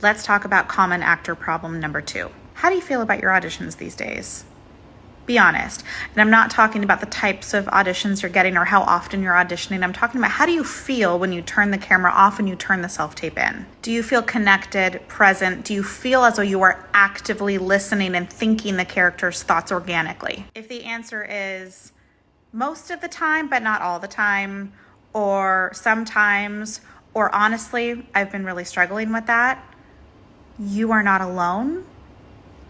let's talk about common actor problem number 2. How do you feel about your auditions these days? Be honest. And I'm not talking about the types of auditions you're getting or how often you're auditioning. I'm talking about how do you feel when you turn the camera off and you turn the self-tape in? Do you feel connected, present? Do you feel as though you are actively listening and thinking the character's thoughts organically? If the answer is most of the time, but not all the time, or sometimes, or honestly, I've been really struggling with that, you are not alone.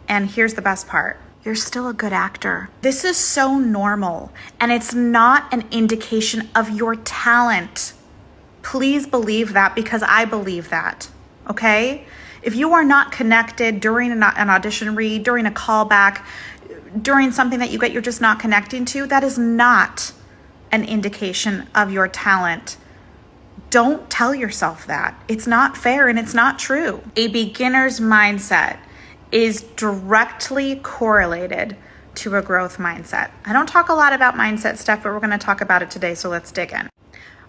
And here's the best part. You're still a good actor. This is so normal, and it's not an indication of your talent. Please believe that, because I believe that, okay? If you are not connected during an audition read, during a callback, during something that you're just not connecting to, that is not an indication of your talent. Don't tell yourself that. It's not fair and it's not true. A beginner's mindset is directly correlated to a growth mindset. I don't talk a lot about mindset stuff, but we're going to talk about it today, so let's dig in.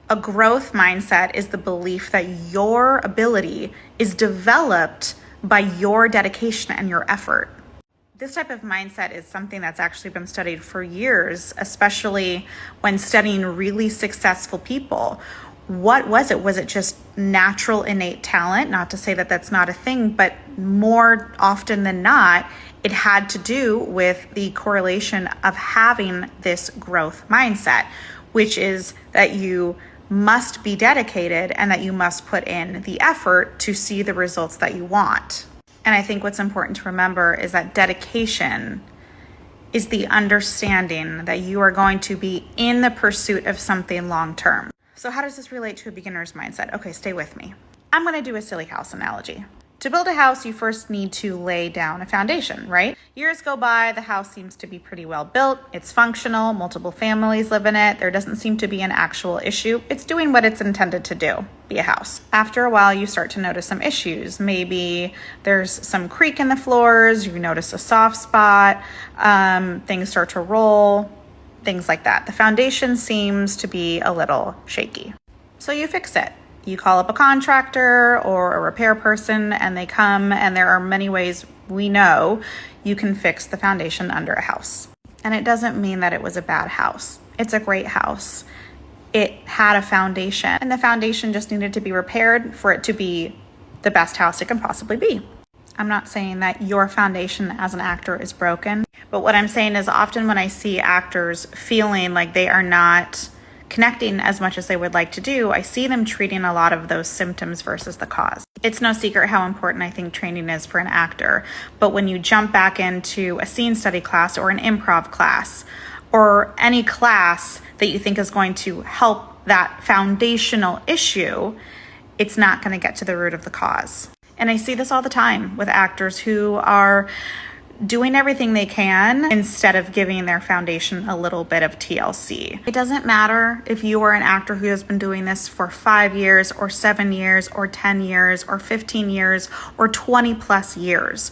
A growth mindset is the belief that your ability is developed by your dedication and your effort. This type of mindset is something that's actually been studied for years, especially when studying really successful people. What was it? Was it just natural innate talent? Not to say that that's not a thing, but more often than not, it had to do with the correlation of having this growth mindset, which is that you must be dedicated and that you must put in the effort to see the results that you want. And I think what's important to remember is that dedication is the understanding that you are going to be in the pursuit of something long term. So how does this relate to a beginner's mindset? Okay, stay with me. I'm going to do a silly house analogy. To build a house, you first need to lay down a foundation, right? Years go by, the house seems to be pretty well built. It's functional, multiple families live in it. There doesn't seem to be an actual issue. It's doing what it's intended to do, be a house. After a while, you start to notice some issues. Maybe there's some creak in the floors, you notice a soft spot, things start to roll, things like that. The foundation seems to be a little shaky. So you fix it. You call up a contractor or a repair person and they come, and there are many ways we know you can fix the foundation under a house. And it doesn't mean that it was a bad house. It's a great house. It had a foundation, and the foundation just needed to be repaired for it to be the best house it can possibly be. I'm not saying that your foundation as an actor is broken, but what I'm saying is often when I see actors feeling like they are not connecting as much as they would like to do, I see them treating a lot of those symptoms versus the cause. It's no secret how important I think training is for an actor, but when you jump back into a scene study class or an improv class or any class that you think is going to help that foundational issue, it's not going to get to the root of the cause. And I see this all the time with actors who are doing everything they can instead of giving their foundation a little bit of TLC. It doesn't matter if you are an actor who has been doing this for 5 years or 7 years or 10 years or 15 years or 20 plus years.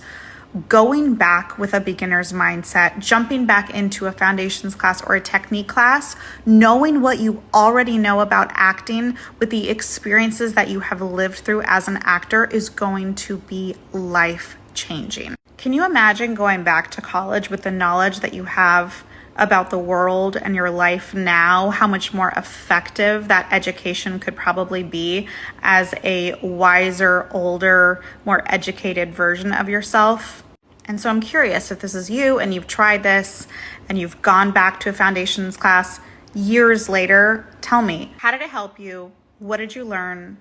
Going back with a beginner's mindset, jumping back into a foundations class or a technique class, knowing what you already know about acting with the experiences that you have lived through as an actor is going to be life-changing. Can you imagine going back to college with the knowledge that you have about the world and your life now, how much more effective that education could probably be as a wiser, older, more educated version of yourself? And so I'm curious if this is you and you've tried this and you've gone back to a foundations class years later, tell me, how did it help you? What did you learn?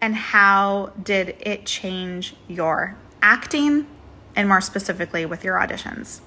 And how did it change your acting? And more specifically with your auditions?